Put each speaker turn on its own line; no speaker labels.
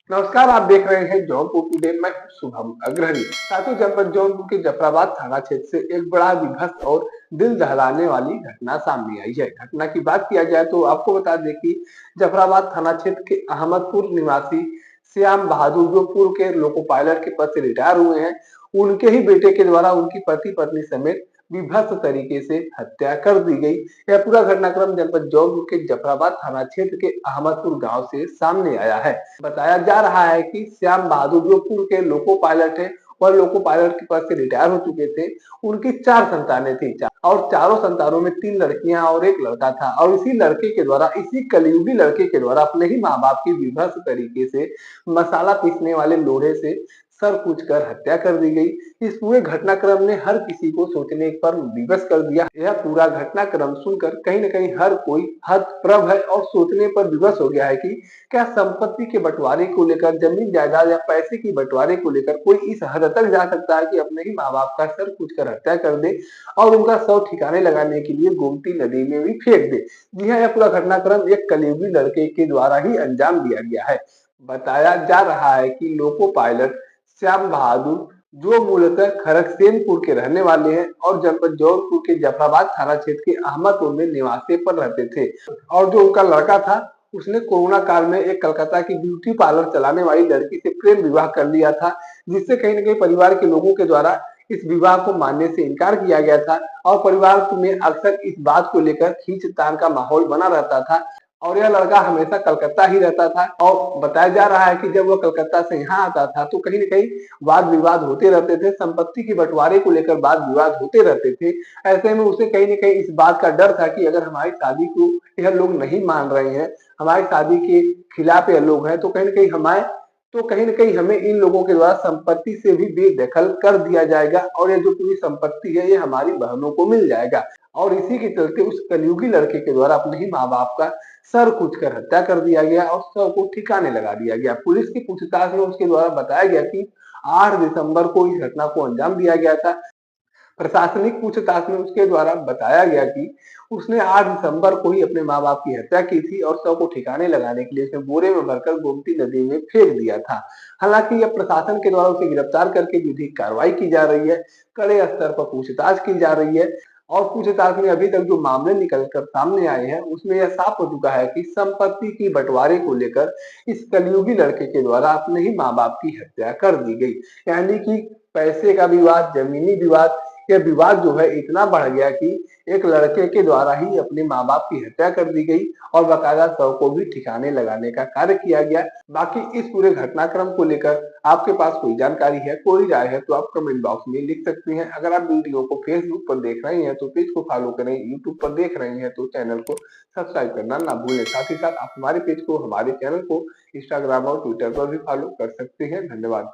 नमस्कार, आप देख रहे हैं जौनपुर टुडे। मैं हूं शुभम अग्रणी। साथियों, जनपद जौनपुर के जफराबाद थाना क्षेत्र से एक बड़ा विध्वस्त और दिल दहलाने वाली घटना सामने आई है। घटना की बात किया जाए तो आपको बता दें कि जफराबाद थाना क्षेत्र के अहमदपुर निवासी श्याम बहादुर, जो पूर्व के लोको पायलट के पद से रिटायर हुए हैं, उनके ही बेटे के द्वारा उनकी पति पत्नी समेत विभत्स तरीके से हत्या कर दी गई। यह पूरा घटनाक्रम जनपद जौनपुर के जफराबाद थाना क्षेत्र के अहमदपुर गांव से सामने आया है। बताया जा रहा है कि श्याम बहादुर, जो पूर्व के लोको पायलट है और लोको पायलट के पद से रिटायर हो चुके थे, उनकी 4 संतानें थी और चारों संतानों में 3 लड़कियां और 1 लड़का था। और इसी लड़के के द्वारा, इसी कलयुगी लड़के के द्वारा अपने ही माँ बाप की विभत्स तरीके से मसाला पीसने वाले लोढ़े से सर कूचकर हत्या कर दी गई। इस पूरे घटनाक्रम ने हर किसी को सोचने पर विवश कर दिया। यह पूरा घटनाक्रम सुनकर कहीं न कहीं हर कोई हतप्रभ है और सोचने पर विवश हो गया है कि क्या संपत्ति के बंटवारे को लेकर, जमीन जायदाद या पैसे की बंटवारे को लेकर कोई इस हद तक जा सकता है कि अपने ही माँ बाप का सर कूचकर हत्या कर दे और उनका शव ठिकाने लगाने के लिए गोमती नदी में भी फेंक दे। जी हाँ, यह पूरा घटनाक्रम एक कलयुगी लड़के के द्वारा ही अंजाम दिया गया है। बताया जा रहा है कि लोको पायलट श्याम बहादुर, जो मूलतः खड़गपुर के रहने वाले हैं और जनपद जौनपुर के जफराबाद थाना क्षेत्र के अहमदपुर में निवासी पर रहते थे, और जो उनका लड़का था, उसने कोरोना काल में एक कलकत्ता की ब्यूटी पार्लर चलाने वाली लड़की से प्रेम विवाह कर लिया था, जिससे कहीं न कहीं परिवार के लोगों के द्वारा इस विवाह को मानने से इनकार किया गया था। और परिवार में अक्सर इस बात को लेकर खींचतान का माहौल बना रहता था और यह लड़का हमेशा कलकत्ता ही रहता था। और बताया जा रहा है कि जब वह कलकत्ता से यहाँ आता था तो कहीं न कहीं वाद विवाद होते रहते थे, संपत्ति के बंटवारे को लेकर वाद विवाद होते रहते थे। ऐसे में उसे कहीं न कहीं इस बात का डर था कि अगर हमारी शादी को यह लोग नहीं मान रहे हैं, हमारी शादी के खिलाफ यह लोग हैं, तो कहीं न कहीं हमें इन लोगों के द्वारा संपत्ति से भी बेदखल कर दिया जाएगा और ये जो पूरी संपत्ति है, ये हमारी बहनों को मिल जाएगा। और इसी के चलते उस कलयुगी लड़के के द्वारा अपने ही माँ बाप का सर कूचकर हत्या कर दिया गया और शव को ठिकाने लगा दिया गया। पुलिस की पूछताछ में उसके द्वारा बताया गया कि 8 दिसंबर को इस घटना को अंजाम दिया गया था। प्रशासनिक पूछताछ में उसके द्वारा बताया गया कि उसने 8 दिसंबर को ही अपने माँ बाप की हत्या की थी और शव को ठिकाने लगाने के लिए उसने बोरे में भरकर गोमती नदी में फेंक दिया था। हालांकि यह प्रशासन के द्वारा उसे गिरफ्तार करके विधिक कार्रवाई की जा रही है, कड़े स्तर पर पूछताछ की जा रही है। और पूछताछ में अभी तक जो मामले निकल कर सामने आए हैं, उसमें यह साफ हो चुका है कि संपत्ति की बंटवारे को लेकर इस कलयुगी लड़के के द्वारा अपने ही माँ बाप की हत्या कर दी गई। यानी कि पैसे का विवाद, जमीनी विवाद, यह विवाद जो है इतना बढ़ गया कि एक लड़के के द्वारा ही अपने माँ बाप की हत्या कर दी गई और बाकायदा शव को भी ठिकाने लगाने का कार्य किया गया। बाकी इस पूरे घटनाक्रम को लेकर आपके पास कोई जानकारी है, कोई राय है, तो आप कमेंट बॉक्स में लिख सकते हैं। अगर आप वीडियो को फेसबुक पर देख रहे हैं तो पेज को फॉलो करें, यूट्यूब पर देख रहे हैं तो चैनल को सब्सक्राइब करना ना भूलें। साथ ही साथ आप हमारे पेज को, हमारे चैनल को इंस्टाग्राम और ट्विटर पर भी फॉलो कर सकते हैं। धन्यवाद।